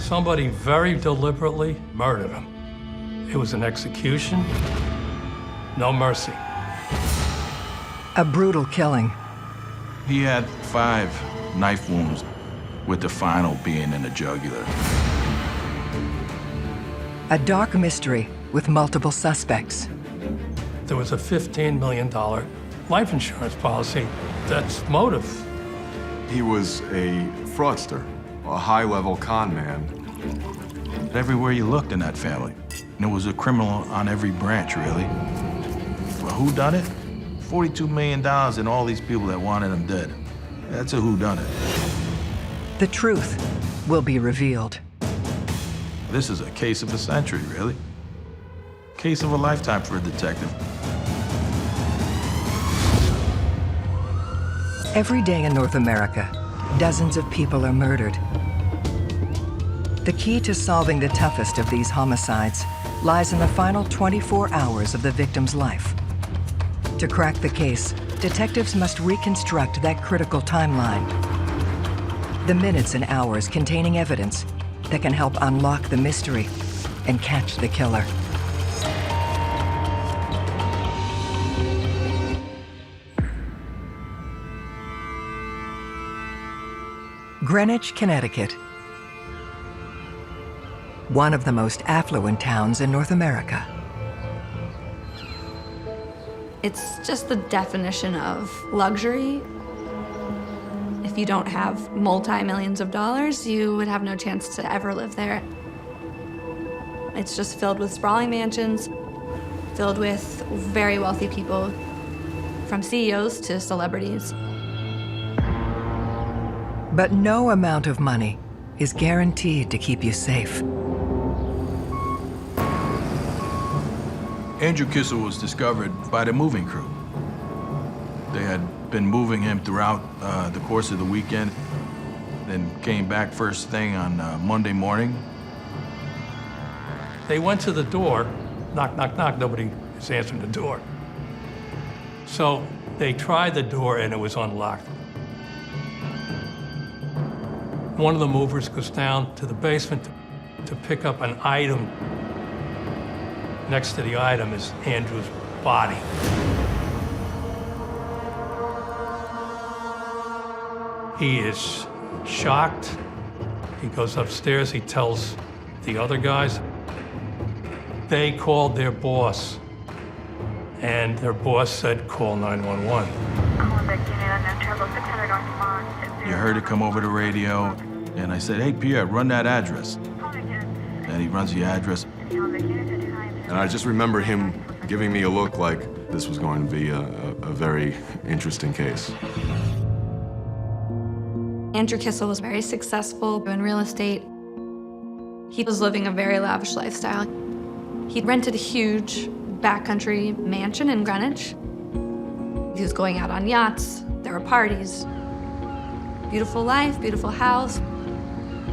Somebody very deliberately murdered him. It was an execution, no mercy. A brutal killing. He had 5 knife wounds, with the final being in the jugular. A dark mystery with multiple suspects. There was a $15 million life insurance policy. That's motive. He was a fraudster, a high-level con man. Everywhere you looked in that family, there was a criminal on every branch, really. Well, who done it? $42 million and all these people that wanted him dead. That's a whodunit. The truth will be revealed. This is a case of a century, really. Case of a lifetime for a detective. Every day in North America, dozens of people are murdered. The key to solving the toughest of these homicides lies in the final 24 hours of the victim's life. To crack the case, detectives must reconstruct that critical timeline. The minutes and hours containing evidence that can help unlock the mystery and catch the killer. Greenwich, Connecticut. One of the most affluent towns in North America. It's just the definition of luxury. If you don't have multi-millions of dollars, you would have no chance to ever live there. It's just filled with sprawling mansions, filled with very wealthy people, from CEOs to celebrities. But no amount of money is guaranteed to keep you safe. Andrew Kissel was discovered by the moving crew. They had been moving him throughout the course of the weekend, then came back first thing on Monday morning. They went to the door, knock, knock, knock, nobody is answering the door. So they tried the door and it was unlocked. One of the movers goes down to the basement to pick up an item. Next to the item is Andrew's body. He is shocked. He goes upstairs, he tells the other guys. They called their boss, and their boss said, call 911. You heard it come over the radio, and I said, hey, Pierre, run that address. And he runs the address. And I just remember him giving me a look like this was going to be a very interesting case. Andrew Kissel was very successful in real estate. He was living a very lavish lifestyle. He rented a huge backcountry mansion in Greenwich. He was going out on yachts. There were parties. Beautiful life, beautiful house,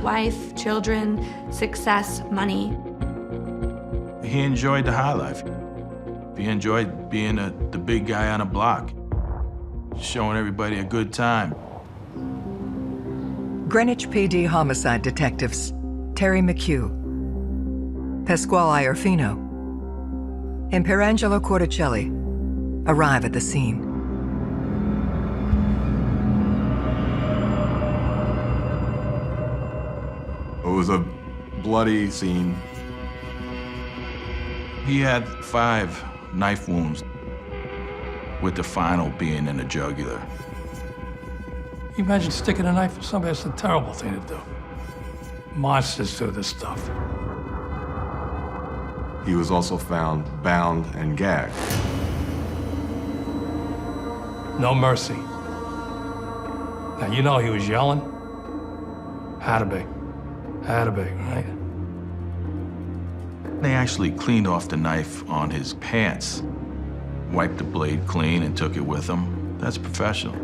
wife, children, success, money. He enjoyed the high life. He enjoyed being the big guy on a block, showing everybody a good time. Greenwich PD homicide detectives Terry McHugh, Pasquale Iorfino, and Pierangelo Corticelli arrive at the scene. It was a bloody scene. He had 5 knife wounds, with the final being in the jugular. You imagine sticking a knife in somebody, that's a terrible thing to do. Monsters do this stuff. He was also found bound and gagged. No mercy. Now, you know he was yelling. Had to be. Had to be, right? They actually cleaned off the knife on his pants, wiped the blade clean and took it with them. That's professional.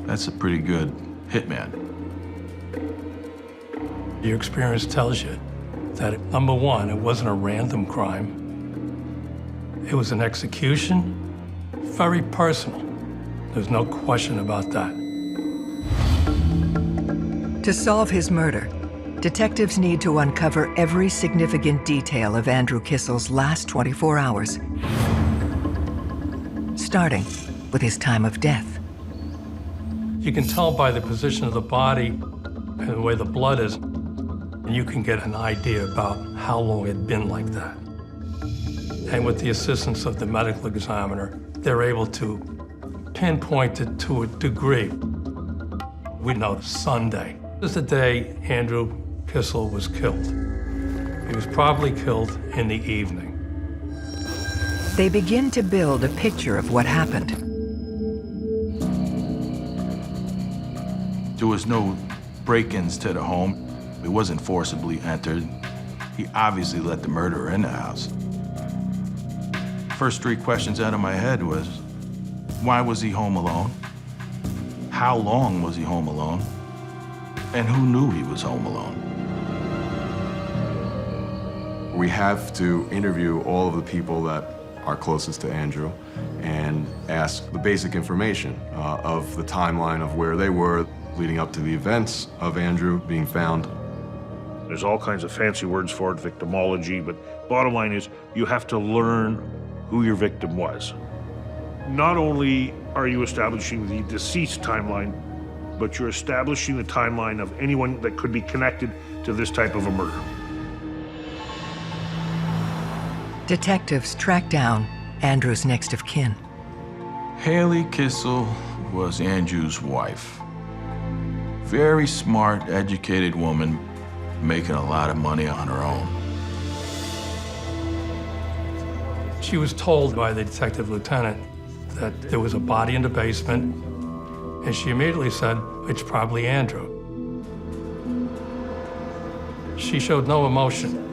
That's a pretty good hitman. Your experience tells you that, number one, it wasn't a random crime. It was an execution, very personal. There's no question about that. To solve his murder, Detectives need to uncover every significant detail of Andrew Kissel's last 24 hours, starting with his time of death. You can tell by the position of the body and the way the blood is, and you can get an idea about how long it had been like that. And with the assistance of the medical examiner, they're able to pinpoint it to a degree. We know Sunday is the day Andrew Kissel was killed. He was probably killed in the evening. They begin to build a picture of what happened. There was no break-ins to the home. It wasn't forcibly entered. He obviously let the murderer in the house. First three questions out of my head was, why was he home alone? How long was he home alone? And who knew he was home alone? We have to interview all of the people that are closest to Andrew and ask the basic information of the timeline of where they were leading up to the events of Andrew being found. There's all kinds of fancy words for it, victimology, but bottom line is you have to learn who your victim was. Not only are you establishing the deceased timeline, but you're establishing the timeline of anyone that could be connected to this type of a murder. Detectives track down Andrew's next of kin. Haley Kissel was Andrew's wife. Very smart, educated woman, making a lot of money on her own. She was told by the detective lieutenant that there was a body in the basement, and she immediately said, it's probably Andrew. She showed no emotion.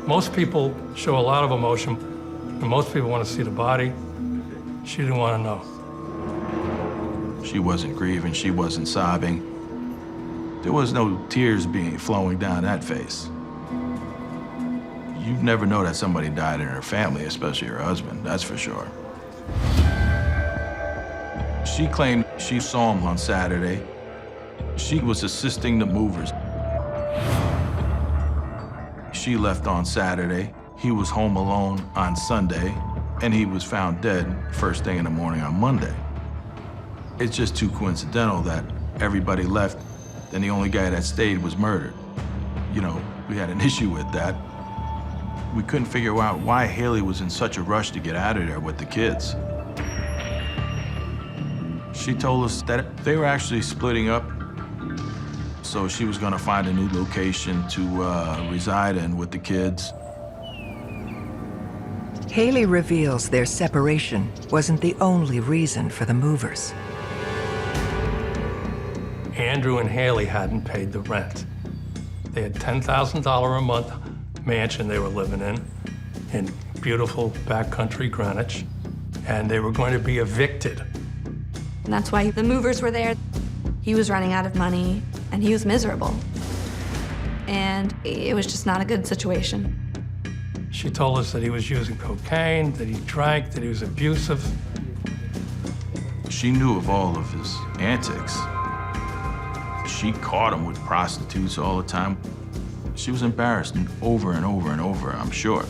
Most people show a lot of emotion, and most people want to see the body. She didn't want to know. She wasn't grieving, she wasn't sobbing. There was no tears flowing down that face. You'd never know that somebody died in her family, especially her husband, that's for sure. She claimed she saw him on Saturday. She was assisting the movers. She left on Saturday. He was home alone on Sunday, and he was found dead first thing in the morning on Monday. It's just too coincidental that everybody left, and the only guy that stayed was murdered. You know, we had an issue with that. We couldn't figure out why Haley was in such a rush to get out of there with the kids. She told us that they were actually splitting up, so she was gonna find a new location to reside in with the kids. Haley reveals their separation wasn't the only reason for the movers. Andrew and Haley hadn't paid the rent. They had $10,000 a month mansion they were living in beautiful backcountry Greenwich, and they were going to be evicted. And that's why the movers were there. He was running out of money, and he was miserable. And it was just not a good situation. She told us that he was using cocaine, that he drank, that he was abusive. She knew of all of his antics. She caught him with prostitutes all the time. She was embarrassed over and over and over, I'm sure.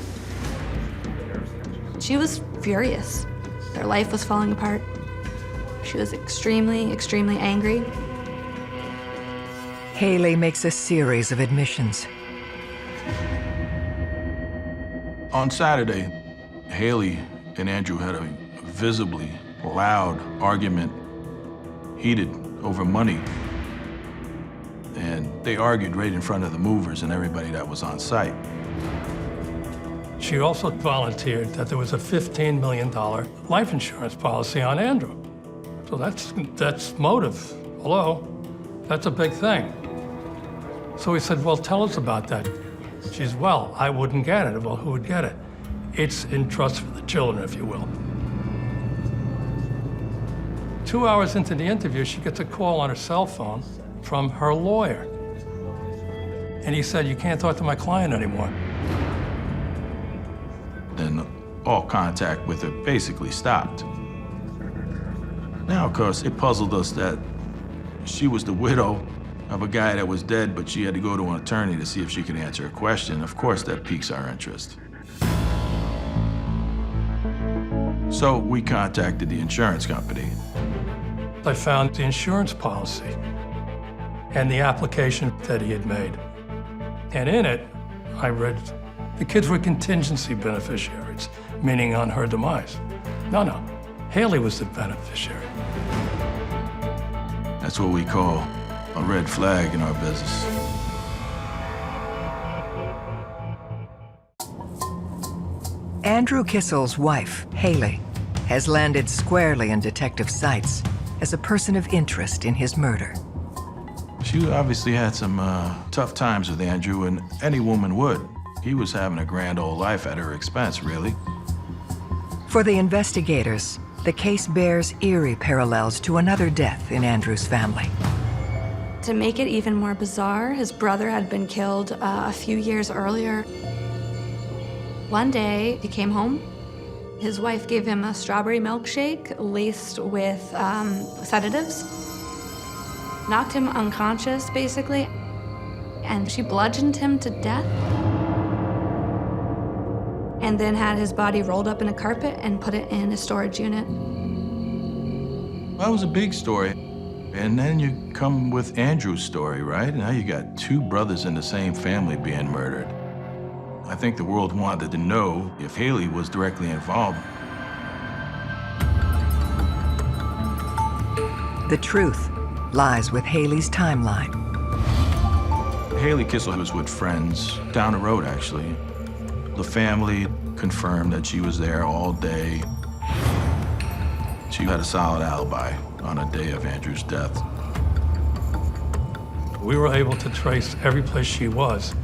She was furious. Their life was falling apart. She was extremely, extremely angry. Haley makes a series of admissions. On Saturday, Haley and Andrew had a visibly loud argument, heated over money. And they argued right in front of the movers and everybody that was on site. She also volunteered that there was a $15 million life insurance policy on Andrew. So that's motive. Hello? That's a big thing. So we said, well, tell us about that. She said, well, I wouldn't get it. Well, who would get it? It's in trust for the children, if you will. 2 hours into the interview, she gets a call on her cell phone from her lawyer. And he said, you can't talk to my client anymore. Then all contact with her basically stopped. Now, of course, it puzzled us that she was the widow of a guy that was dead, but she had to go to an attorney to see if she could answer a question. Of course, that piques our interest. So we contacted the insurance company. I found the insurance policy and the application that he had made. And in it, I read the kids were contingency beneficiaries, meaning on her demise. No, Haley was the beneficiary. That's what we call a red flag in our business. Andrew Kissel's wife, Haley, has landed squarely in detective sights as a person of interest in his murder. She obviously had some tough times with Andrew, and any woman would. He was having a grand old life at her expense, really. For the investigators, the case bears eerie parallels to another death in Andrew's family. To make it even more bizarre, his brother had been killed a few years earlier. One day, he came home. His wife gave him a strawberry milkshake laced with sedatives, knocked him unconscious, basically, and she bludgeoned him to death, and then had his body rolled up in a carpet and put it in a storage unit. That was a big story. And then you come with Andrew's story, right? Now you got two brothers in the same family being murdered. I think the world wanted to know if Haley was directly involved. The truth lies with Haley's timeline. Haley Kissel was with friends down the road, actually. The family confirmed that she was there all day. She had a solid alibi on the day of Andrew's death. We were able to trace every place she was,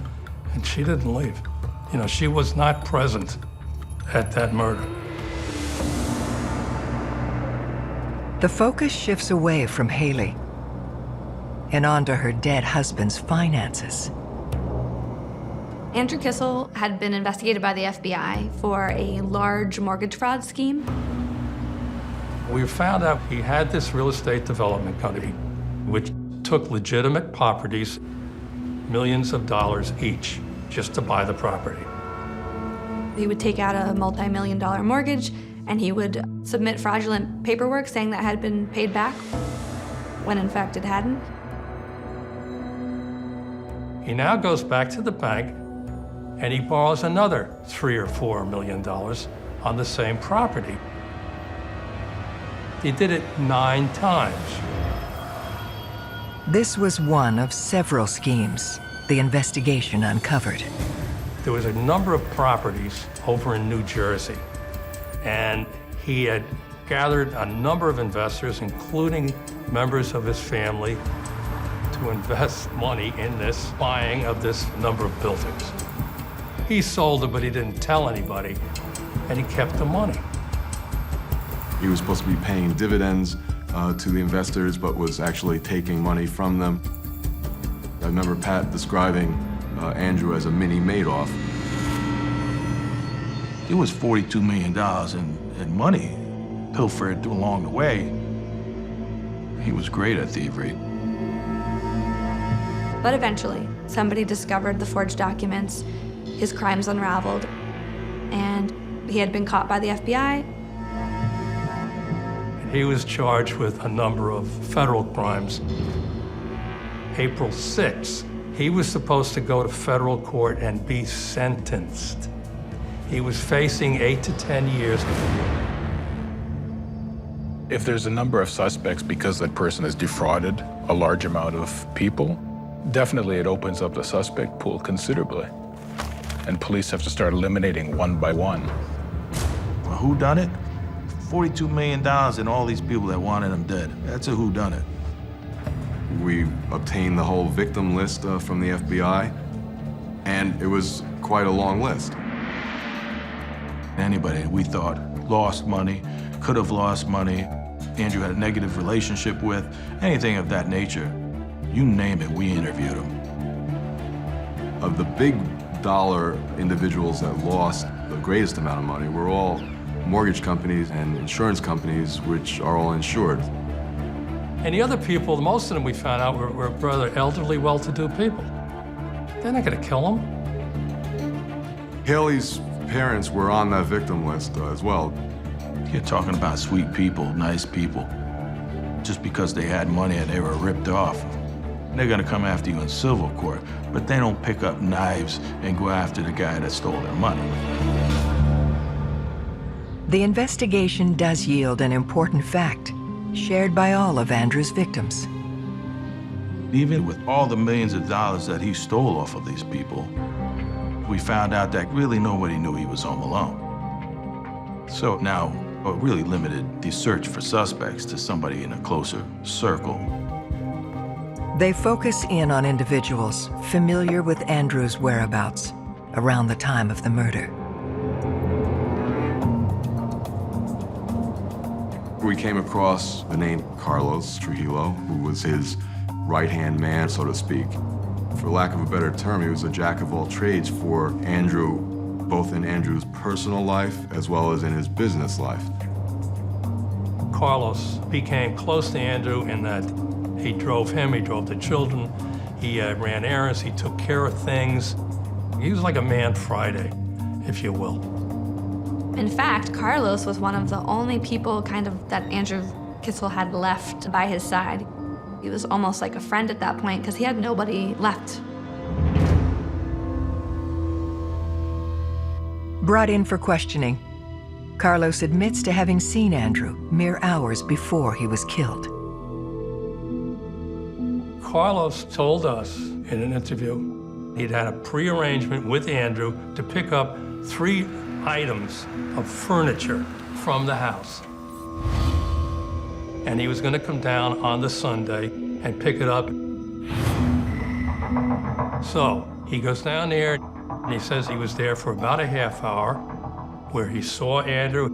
and she didn't leave. You know, she was not present at that murder. The focus shifts away from Haley and onto her dead husband's finances. Andrew Kissel had been investigated by the FBI for a large mortgage fraud scheme. We found out he had this real estate development company, which took legitimate properties, millions of dollars each, just to buy the property. He would take out a multi-million-dollar mortgage, and he would submit fraudulent paperwork saying that had been paid back, when in fact it hadn't. He now goes back to the bank, and he borrows another $3 or $4 million on the same property. He did it 9 times. This was one of several schemes the investigation uncovered. There was a number of properties over in New Jersey, and he had gathered a number of investors, including members of his family, to invest money in this buying of this number of buildings. He sold it, but he didn't tell anybody, and he kept the money. He was supposed to be paying dividends to the investors, but was actually taking money from them. I remember Pat describing Andrew as a mini Madoff. It was $42 million in money pilfered along the way. He was great at thievery. But eventually, somebody discovered the forged documents, his crimes unraveled, and he had been caught by the FBI. He was charged with a number of federal crimes. April 6th, he was supposed to go to federal court and be sentenced. He was facing 8 to 10 years. If there's a number of suspects because that person has defrauded a large amount of people, definitely it opens up the suspect pool considerably. And police have to start eliminating one by one. Well, who done it? $42 million and all these people that wanted him dead. That's a whodunit. We obtained the whole victim list from the FBI, and it was quite a long list. Anybody we thought lost money, could have lost money, Andrew had a negative relationship with, anything of that nature, you name it, we interviewed him. Of the big dollar individuals that lost the greatest amount of money were all mortgage companies and insurance companies, which are all insured. And the other people, most of them we found out were rather elderly, well-to-do people. They're not gonna kill them. Haley's parents were on that victim list as well. You're talking about sweet people, nice people. Just because they had money and they were ripped off, they're gonna come after you in civil court, but they don't pick up knives and go after the guy that stole their money. The investigation does yield an important fact, shared by all of Andrew's victims. Even with all the millions of dollars that he stole off of these people, we found out that really nobody knew he was home alone. So now, it really limited the search for suspects to somebody in a closer circle. They focus in on individuals familiar with Andrew's whereabouts around the time of the murder. We came across the name Carlos Trujillo, who was his right-hand man, so to speak. For lack of a better term, he was a jack of all trades for Andrew, both in Andrew's personal life as well as in his business life. Carlos became close to Andrew in that he drove him, he drove the children, he ran errands, he took care of things. He was like a man Friday, if you will. In fact, Carlos was one of the only people that Andrew Kissel had left by his side. He was almost like a friend at that point because he had nobody left. Brought in for questioning, Carlos admits to having seen Andrew mere hours before he was killed. Carlos told us in an interview he'd had a pre-arrangement with Andrew to pick up 3 items of furniture from the house. And he was going to come down on the Sunday and pick it up. So he goes down there and he says he was there for about a half hour where he saw Andrew.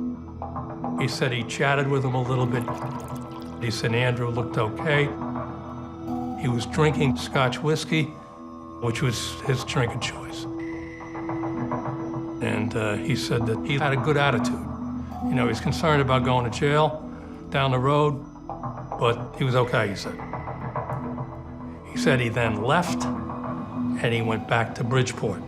He said he chatted with him a little bit. He said Andrew looked okay. He was drinking Scotch whiskey, which was his drink of choice. And he said that he had a good attitude. You know, he's concerned about going to jail down the road, but he was okay, he said. He said he then left and he went back to Bridgeport.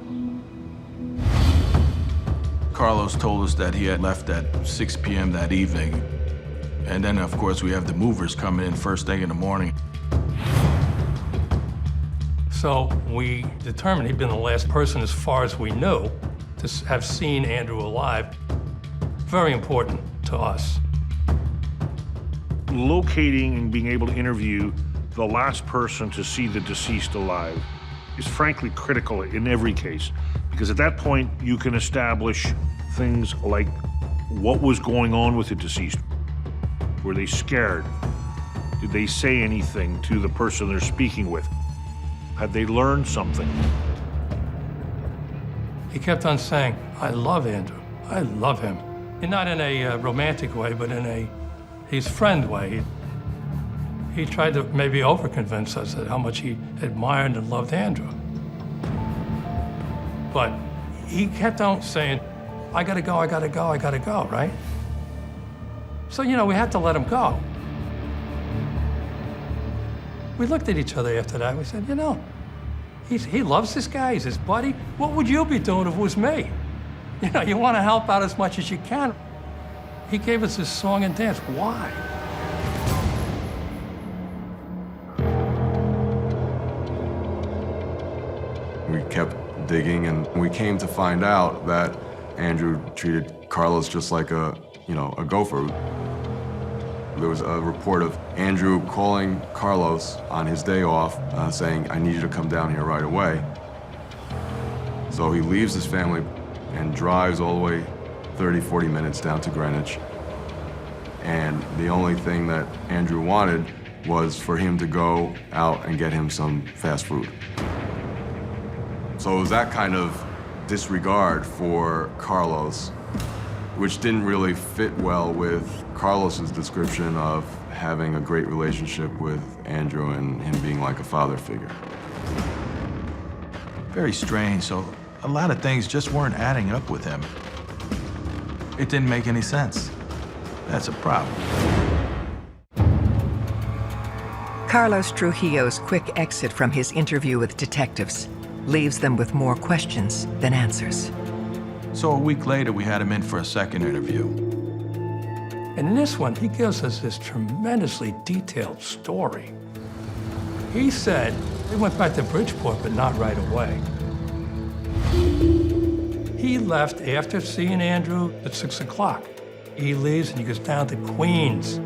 Carlos told us that he had left at 6 p.m. that evening. And then, of course, we have the movers coming in first thing in the morning. So we determined he'd been the last person, as far as we knew, to have seen Andrew alive. Very important to us. Locating and being able to interview the last person to see the deceased alive is frankly critical in every case, because at that point you can establish things like what was going on with the deceased. Were they scared? Did they say anything to the person they're speaking with? Had they learned something? He kept on saying, I love Andrew, I love him. And not in a romantic way, but in a his friend way. He tried to maybe overconvince us that how much he admired and loved Andrew. But he kept on saying, I gotta go, I gotta go, I gotta go, right? So, you know, we had to let him go. We looked at each other after that. We said, you know, he loves this guy. He's his buddy. What would you be doing if it was me? You know, you want to help out as much as you can. He gave us his song and dance. Why? We kept digging, and we came to find out that Andrew treated Carlos just like a gopher. There was a report of Andrew calling Carlos on his day off, saying, I need you to come down here right away. So he leaves his family and drives all the way 30, 40 minutes down to Greenwich. And the only thing that Andrew wanted was for him to go out and get him some fast food. So it was that kind of disregard for Carlos, which didn't really fit well with Carlos's description of having a great relationship with Andrew and him being like a father figure. Very strange, so a lot of things just weren't adding up with him. It didn't make any sense. That's a problem. Carlos Trujillo's quick exit from his interview with detectives leaves them with more questions than answers. So a week later, we had him in for a second interview. And in this one, he gives us this tremendously detailed story. He said they went back to Bridgeport, but not right away. He left after seeing Andrew at 6 o'clock. He leaves and he goes down to Queens.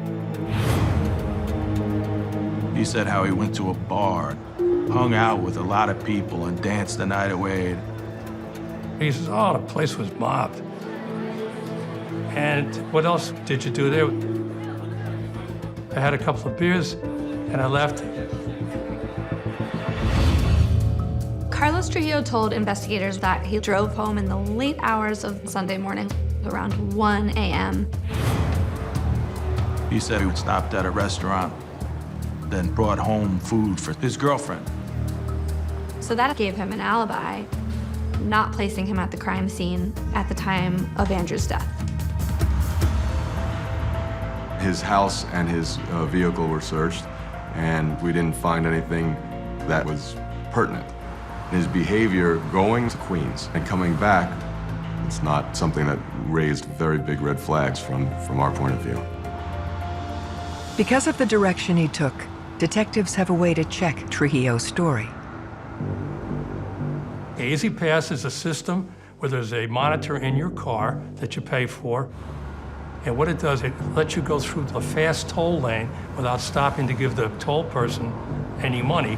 He said how he went to a bar, hung out with a lot of people, and danced the night away. He says, oh, the place was mobbed. And what else did you do there? I had a couple of beers and I left. Carlos Trujillo told investigators that he drove home in the late hours of Sunday morning, around 1 a.m. He said he stopped at a restaurant, then brought home food for his girlfriend. So that gave him an alibi, not placing him at the crime scene at the time of Andrew's death. His house and his vehicle were searched, and we didn't find anything that was pertinent. His behavior going to Queens and coming back, it's not something that raised very big red flags from our point of view. Because of the direction he took, detectives have a way to check Trujillo's story. Easy Pass is a system where there's a monitor in your car that you pay for. And what it does, it lets you go through the fast toll lane without stopping to give the toll person any money.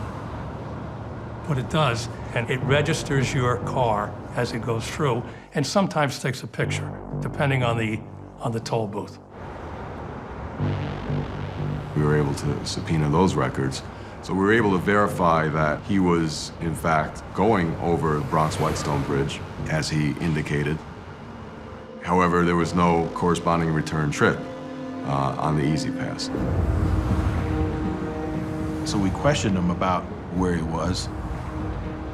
What it does, and it registers your car as it goes through, and sometimes takes a picture, depending on the toll booth. We were able to subpoena those records. So we were able to verify that he was, in fact, going over the Bronx-Whitestone Bridge, as he indicated. However, there was no corresponding return trip on the Easy Pass. So we questioned him about where he was,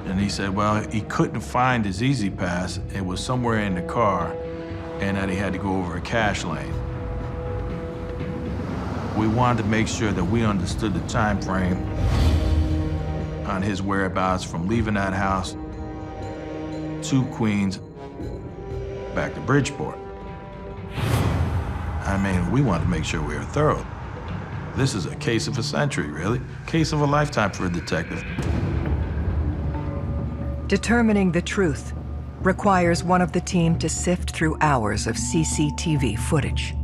and he said, well, he couldn't find his Easy Pass. It was somewhere in the car, and that he had to go over a cash lane. We wanted to make sure that we understood the time frame on his whereabouts from leaving that house to Queens, back to Bridgeport. I mean, we wanted to make sure we were thorough. This is a case of a century, really. Case of a lifetime for a detective. Determining the truth requires one of the team to sift through hours of CCTV footage.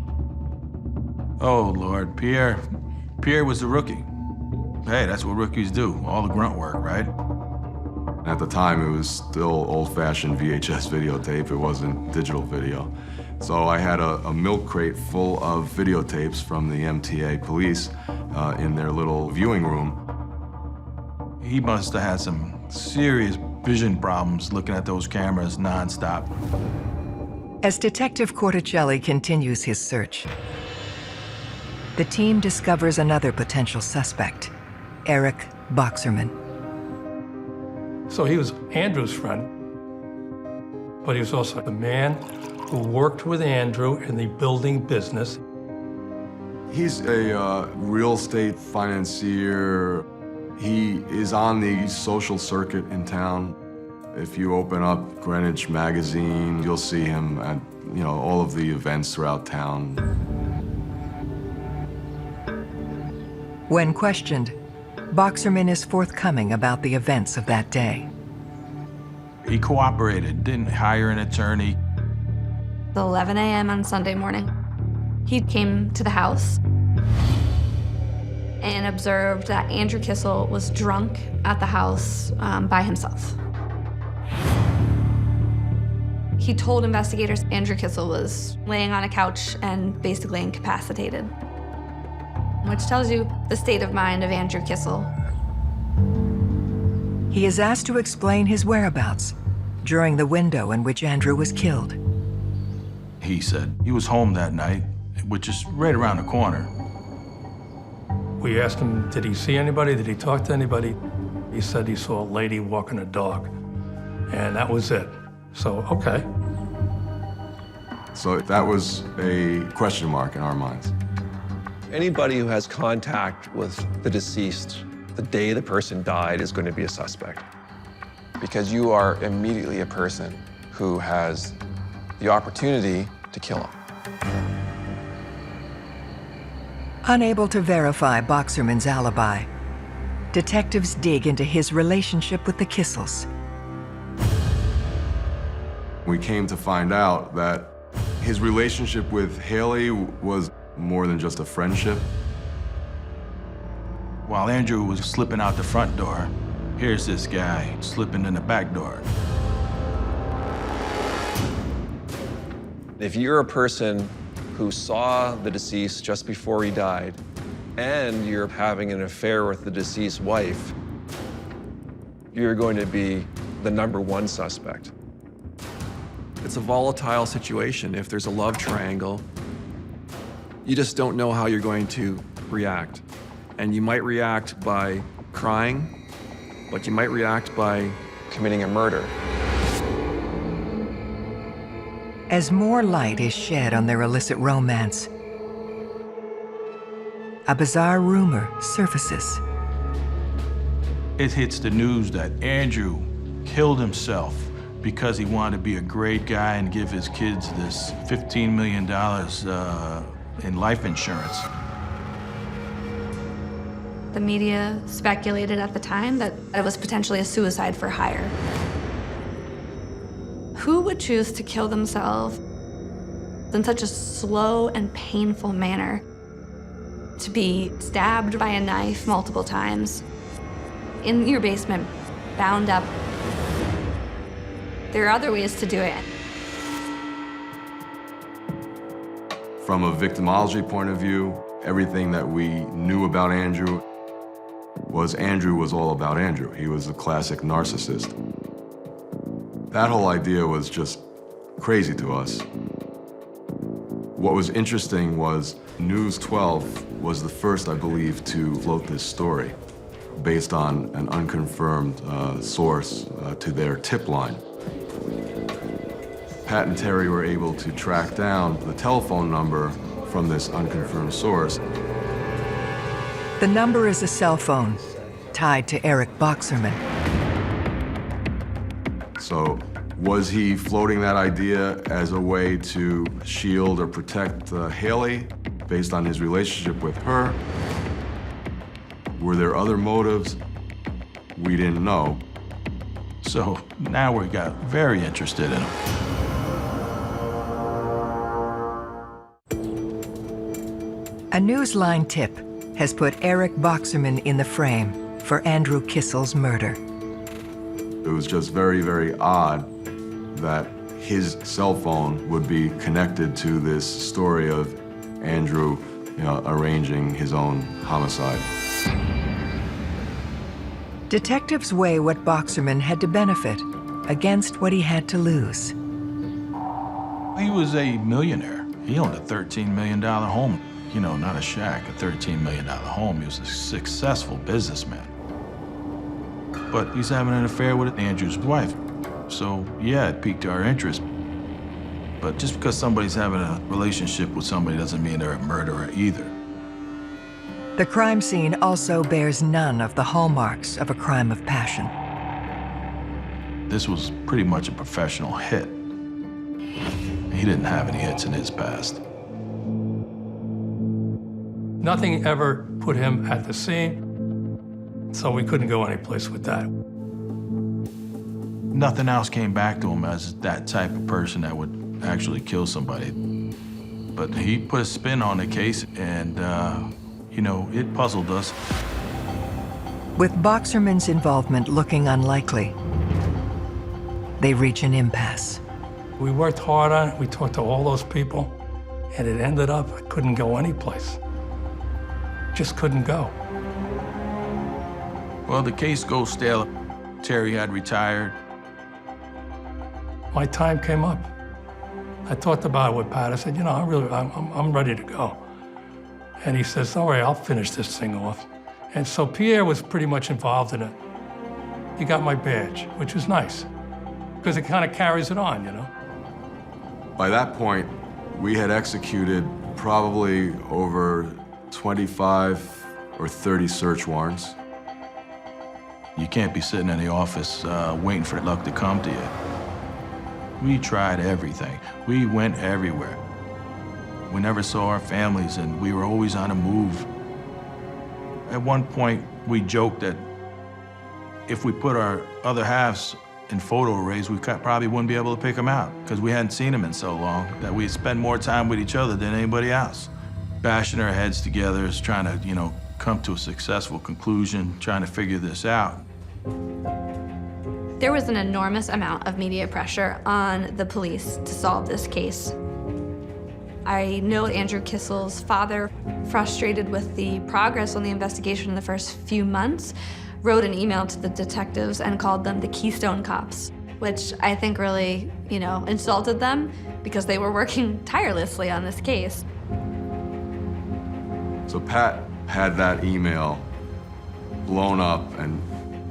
Oh, Lord, Pierre was a rookie. Hey, that's what rookies do, all the grunt work, right? At the time, it was still old-fashioned VHS videotape. It wasn't digital video. So I had a milk crate full of videotapes from the MTA police in their little viewing room. He must have had some serious vision problems looking at those cameras nonstop. As Detective Corticelli continues his search, the team discovers another potential suspect, Eric Boxerman. So he was Andrew's friend, but he was also the man who worked with Andrew in the building business. He's a real estate financier. He is on the social circuit in town. If you open up Greenwich magazine, you'll see him at, all of the events throughout town. When questioned, Boxerman is forthcoming about the events of that day. He cooperated, didn't hire an attorney. At 11 a.m. on Sunday morning, he came to the house and observed that Andrew Kissel was drunk at the house by himself. He told investigators Andrew Kissel was laying on a couch and basically incapacitated, which tells you the state of mind of Andrew Kissel. He is asked to explain his whereabouts during the window in which Andrew was killed. He said he was home that night, which is right around the corner. We asked him, did he see anybody? Did he talk to anybody? He said he saw a lady walking a dog, and that was it. So, okay. So that was a question mark in our minds. Anybody who has contact with the deceased the day the person died is going to be a suspect. Because you are immediately a person who has the opportunity to kill him. Unable to verify Boxerman's alibi, detectives dig into his relationship with the Kissels. We came to find out that his relationship with Haley was more than just a friendship. While Andrew was slipping out the front door, here's this guy slipping in the back door. If you're a person who saw the deceased just before he died, and you're having an affair with the deceased's wife, you're going to be the #1 suspect. It's a volatile situation. If there's a love triangle, you just don't know how you're going to react. And you might react by crying, but you might react by committing a murder. As more light is shed on their illicit romance, a bizarre rumor surfaces. It hits the news that Andrew killed himself because he wanted to be a great guy and give his kids this $15 million in life insurance. The media speculated at the time that it was potentially a suicide for hire. Who would choose to kill themselves in such a slow and painful manner? To be stabbed by a knife multiple times, in your basement, bound up. There are other ways to do it. From a victimology point of view, everything that we knew about Andrew was all about Andrew. He was a classic narcissist. That whole idea was just crazy to us. What was interesting was News 12 was the first, I believe, to float this story based on an unconfirmed source to their tip line. Pat and Terry were able to track down the telephone number from this unconfirmed source. The number is a cell phone tied to Eric Boxerman. So was he floating that idea as a way to shield or protect Haley based on his relationship with her? Were there other motives? We didn't know. So now we got very interested in him. A Newsline tip has put Eric Boxerman in the frame for Andrew Kissel's murder. It was just very, very odd that his cell phone would be connected to this story of Andrew, arranging his own homicide. Detectives weigh what Boxerman had to benefit against what he had to lose. He was a millionaire. He owned a $13 million home. Not a shack, a $13 million home. He was a successful businessman. But he's having an affair with Andrew's wife. So, yeah, it piqued our interest. But just because somebody's having a relationship with somebody doesn't mean they're a murderer either. The crime scene also bears none of the hallmarks of a crime of passion. This was pretty much a professional hit. He didn't have any hits in his past. Nothing ever put him at the scene, so we couldn't go anyplace with that. Nothing else came back to him as that type of person that would actually kill somebody. But he put a spin on the case, and, it puzzled us. With Boxerman's involvement looking unlikely, they reach an impasse. We worked hard on it, we talked to all those people, and it ended up, I couldn't go anyplace. Just couldn't go. Well, the case goes stale. Terry had retired. My time came up. I talked about it with Pat. I said, I'm ready to go. And he says, all right, I'll finish this thing off. And so Pierre was pretty much involved in it. He got my badge, which was nice, because it kind of carries it on, By that point, we had executed probably over 25 or 30 search warrants. You can't be sitting in the office waiting for luck to come to you. We tried everything. We went everywhere. We never saw our families, and we were always on the move. At one point, we joked that if we put our other halves in photo arrays, we probably wouldn't be able to pick them out because we hadn't seen them in so long that we'd spend more time with each other than anybody else. Bashing our heads together, is trying to, come to a successful conclusion, trying to figure this out. There was an enormous amount of media pressure on the police to solve this case. I know Andrew Kissel's father, frustrated with the progress on the investigation in the first few months, wrote an email to the detectives and called them the Keystone Cops, which I think really, insulted them because they were working tirelessly on this case. So Pat had that email blown up and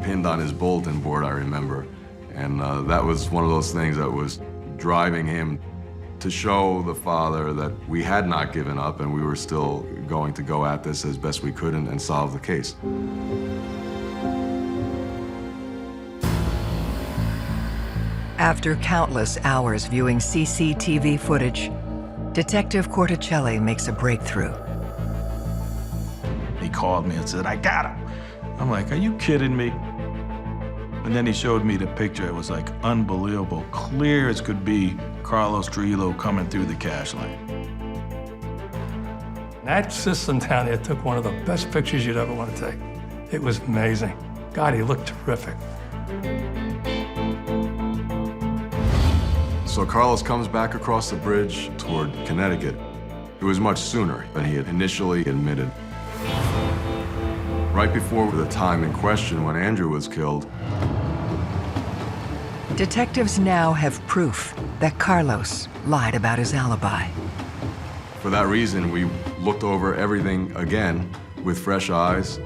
pinned on his bulletin board, I remember. And that was one of those things that was driving him to show the father that we had not given up and we were still going to go at this as best we could and solve the case. After countless hours viewing CCTV footage, Detective Corticelli makes a breakthrough. He called me and said, "I got him." I'm like, "Are you kidding me?" And then he showed me the picture. It was like unbelievable, clear as could be, Carlos Trillo coming through the cash line. That system down there took one of the best pictures you'd ever want to take. It was amazing. God, he looked terrific. So Carlos comes back across the bridge toward Connecticut. It was much sooner than he had initially admitted. Right before the time in question when Andrew was killed, Detectives now have proof that Carlos lied about his alibi. for that reason, we looked over everything again with fresh eyes.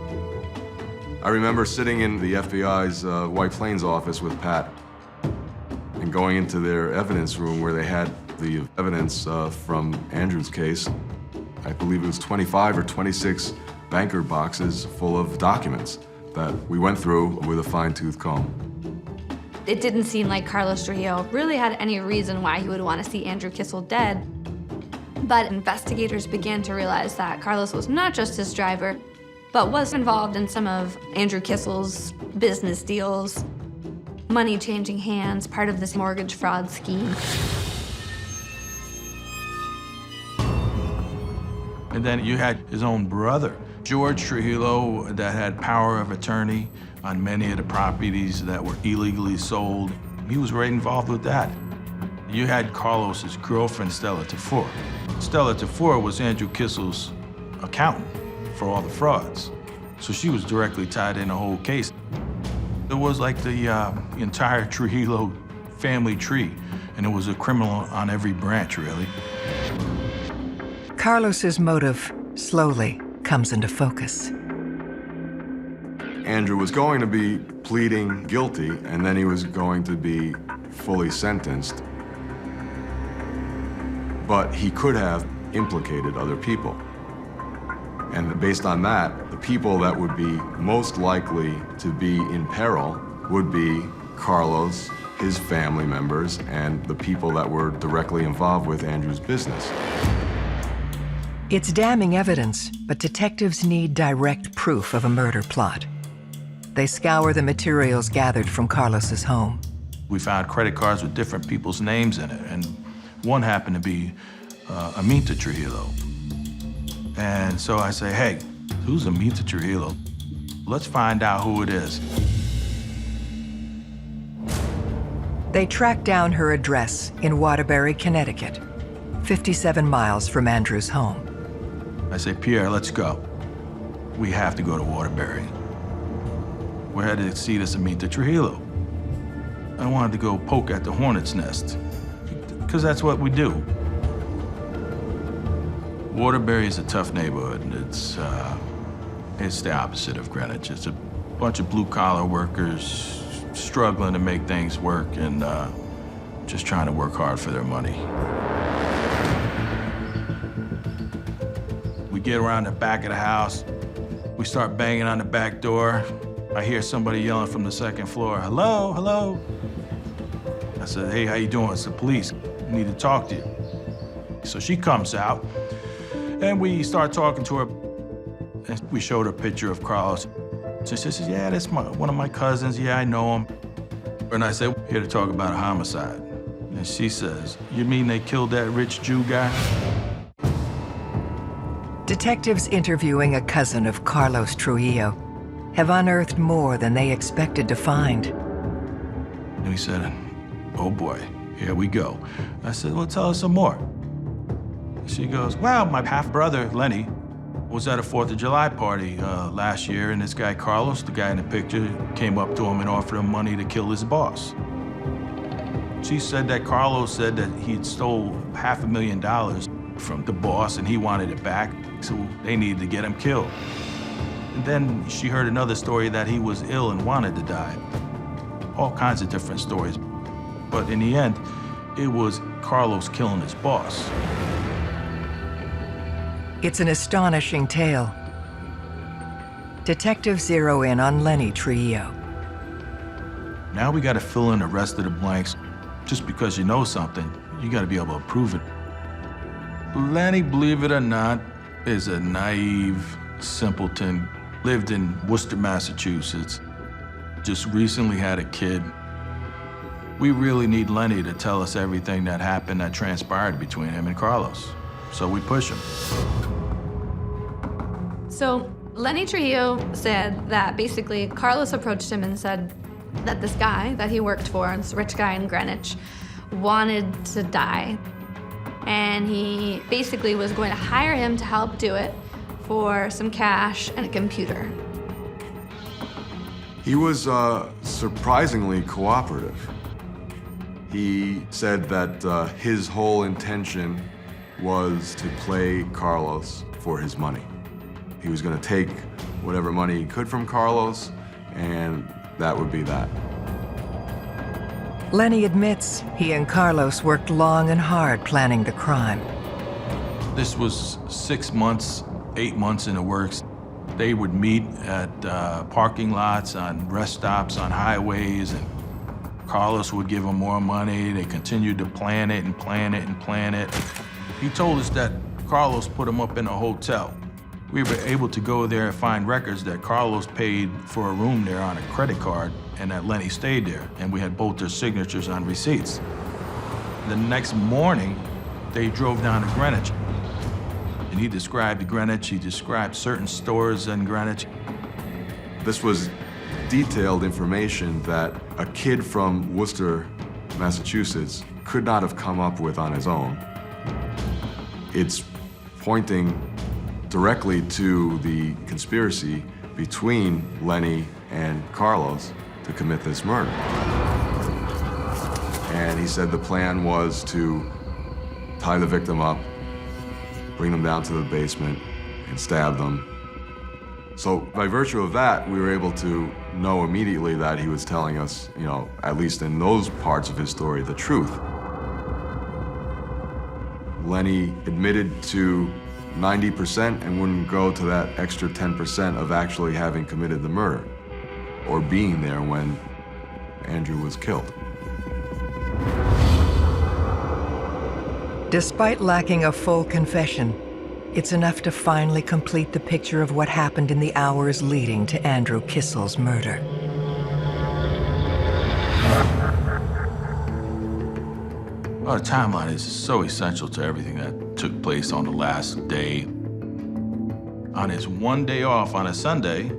I remember sitting in the FBI's White Plains office with Pat and going into their evidence room where they had the evidence from Andrew's case. I believe it was 25 or 26 banker boxes full of documents that we went through with a fine-tooth comb. It didn't seem like Carlos Trillo really had any reason why he would want to see Andrew Kissel dead. But investigators began to realize that Carlos was not just his driver, but was involved in some of Andrew Kissel's business deals, money changing hands, part of this mortgage fraud scheme. And then you had his own brother, George Trujillo, that had power of attorney on many of the properties that were illegally sold. He was right involved with that. You had Carlos's girlfriend, Stella Tafur. Stella Tafur was Andrew Kissel's accountant for all the frauds. So she was directly tied in the whole case. It was like the entire Trujillo family tree, and it was a criminal on every branch, really. Carlos's motive slowly comes into focus. Andrew was going to be pleading guilty, and then he was going to be fully sentenced. But he could have implicated other people. And based on that, the people that would be most likely to be in peril would be Carlos, his family members, and the people that were directly involved with Andrew's business. It's damning evidence, but detectives need direct proof of a murder plot. They scour the materials gathered from Carlos's home. We found credit cards with different people's names in it, and one happened to be Amita Trujillo. And so I say, hey, who's Amita Trujillo? Let's find out who it is. They track down her address in Waterbury, Connecticut, 57 miles from Andrew's home. I say, Pierre, let's go. We have to go to Waterbury. We're headed to see this Amita Trujillo. I wanted to go poke at the hornet's nest, because that's what we do. Waterbury is a tough neighborhood, and it's the opposite of Greenwich. It's a bunch of blue-collar workers struggling to make things work and just trying to work hard for their money. We get around the back of the house. We start banging on the back door. I hear somebody yelling from the second floor, "Hello, hello." I said, "Hey, how you doing? It's the police. I need to talk to you." So she comes out, and we start talking to her. And we showed her a picture of Carlos. So she says, "Yeah, that's one of my cousins. Yeah, I know him." And I said, "Here to talk about a homicide." And she says, "You mean they killed that rich Jew guy?" Detectives interviewing a cousin of Carlos Trujillo have unearthed more than they expected to find. And we said, "Oh boy, here we go." I said, "Well, tell us some more." She goes, "Well, my half-brother, Lenny, was at a 4th of July party last year, and this guy, Carlos, the guy in the picture, came up to him and offered him money to kill his boss." She said that Carlos said that he'd stole $500,000 from the boss and he wanted it back, so they needed to get him killed. And then she heard another story that he was ill and wanted to die. All kinds of different stories. But in the end, it was Carlos killing his boss. It's an astonishing tale. Detectives zero in on Lenny Trujillo. Now we gotta fill in the rest of the blanks. Just because you know something, you gotta be able to prove it. Lenny, believe it or not, is a naive simpleton. Lived in Worcester, Massachusetts. Just recently had a kid. We really need Lenny to tell us everything that happened, that transpired between him and Carlos. So we push him. So Lenny Trujillo said that basically Carlos approached him and said that this guy that he worked for, this rich guy in Greenwich, wanted to die. And he basically was going to hire him to help do it for some cash and a computer. He was surprisingly cooperative. He said that his whole intention was to play Carlos for his money. He was going to take whatever money he could from Carlos, and that would be that. Lenny admits he and Carlos worked long and hard planning the crime. This was 6 months, 8 months in the works. They would meet at parking lots, on rest stops, on highways, and Carlos would give them more money. They continued to plan it and plan it and plan it. He told us that Carlos put him up in a hotel. We were able to go there and find records that Carlos paid for a room there on a credit card and that Lenny stayed there, and we had both their signatures on receipts. The next morning, they drove down to Greenwich. And he described Greenwich, he described certain stores in Greenwich. This was detailed information that a kid from Worcester, Massachusetts could not have come up with on his own. It's pointing directly to the conspiracy between Lenny and Carlos to commit this murder. And he said the plan was to tie the victim up, bring them down to the basement, and stab them. So by virtue of that, we were able to know immediately that he was telling us, you know, at least in those parts of his story, the truth. Lenny admitted to 90% and wouldn't go to that extra 10% of actually having committed the murder or being there when Andrew was killed. Despite lacking a full confession, it's enough to finally complete the picture of what happened in the hours leading to Andrew Kissel's murder. Our timeline is so essential to everything that took place on the last day. On his one day off on a Sunday,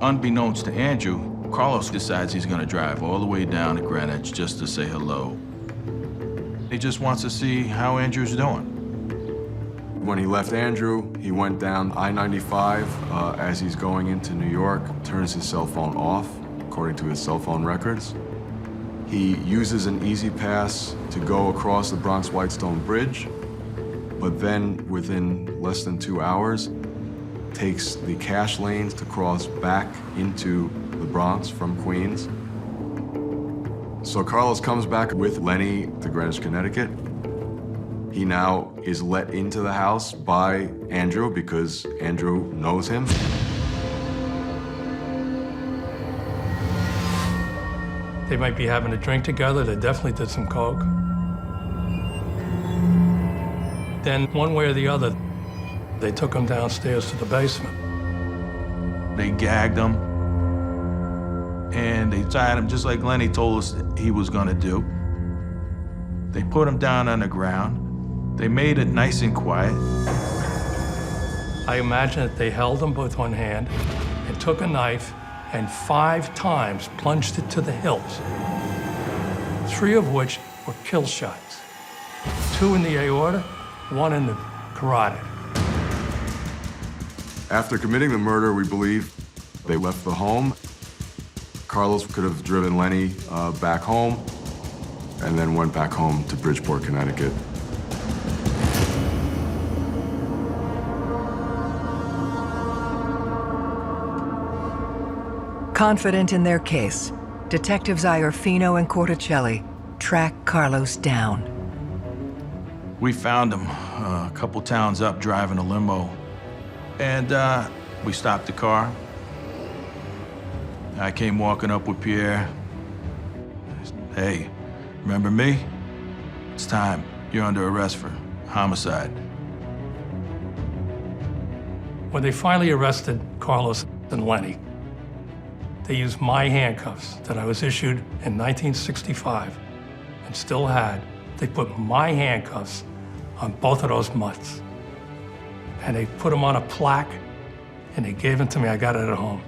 unbeknownst to Andrew, Carlos decides he's gonna drive all the way down to Greenwich just to say hello. He just wants to see how Andrew's doing. When he left Andrew, he went down I-95 as he's going into New York, turns his cell phone off, according to his cell phone records. He uses an easy pass to go across the Bronx-Whitestone Bridge, but then within less than 2 hours, takes the cash lanes to cross back into the Bronx from Queens. So Carlos comes back with Lenny to Greenwich, Connecticut. He now is let into the house by Andrew because Andrew knows him. They might be having a drink together. They definitely did some coke. Then, one way or the other, they took him downstairs to the basement. They gagged him, and they tied him just like Lenny told us he was gonna do. They put him down on the ground. They made it nice and quiet. I imagine that they held him with one hand and took a knife and 5 times plunged it to the hilt, 3 of which were kill shots. 2 in the aorta, 1 in the carotid. After committing the murder, we believe they left the home. Carlos could have driven Lenny back home and then went back home to Bridgeport, Connecticut. Confident in their case, Detectives Iorfino and Corticelli track Carlos down. We found him a couple towns up driving a limo. And we stopped the car. I came walking up with Pierre. Hey, remember me? It's time. You're under arrest for homicide. When they finally arrested Carlos and Lenny, they used my handcuffs that I was issued in 1965 and still had. They put my handcuffs on both of those mutts. And they put them on a plaque, and they gave them to me. I got it at home.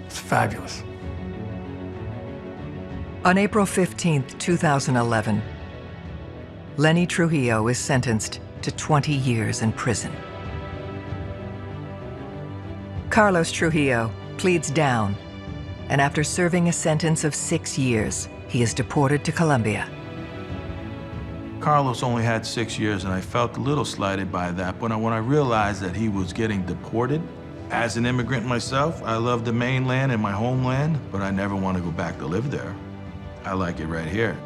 It's fabulous. On April 15th, 2011, Lenny Trujillo is sentenced to 20 years in prison. Carlos Trujillo pleads down, and after serving a sentence of 6 years, he is deported to Colombia. Carlos only had 6 years, and I felt a little slighted by that. But when I realized that he was getting deported, as an immigrant myself, I love the mainland and my homeland, but I never want to go back to live there. I like it right here.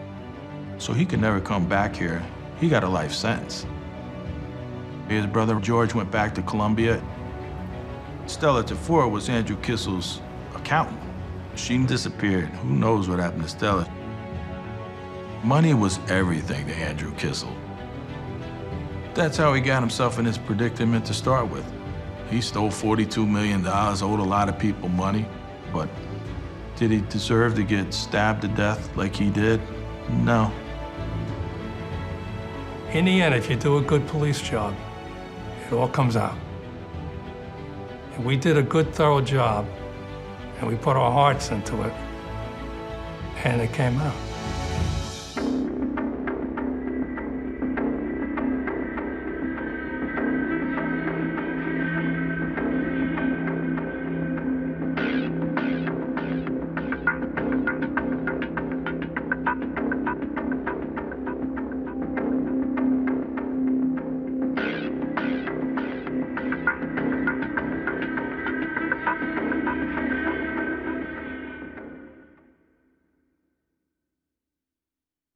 So he could never come back here. He got a life sentence. His brother George went back to Colombia. Stella Tafur was Andrew Kissel's accountant. She disappeared. Who knows what happened to Stella? Money was everything to Andrew Kissel. That's how he got himself in this predicament to start with. He stole $42 million, owed a lot of people money, but did he deserve to get stabbed to death like he did? No. In the end, if you do a good police job, it all comes out. And we did a good, thorough job, and we put our hearts into it, and it came out.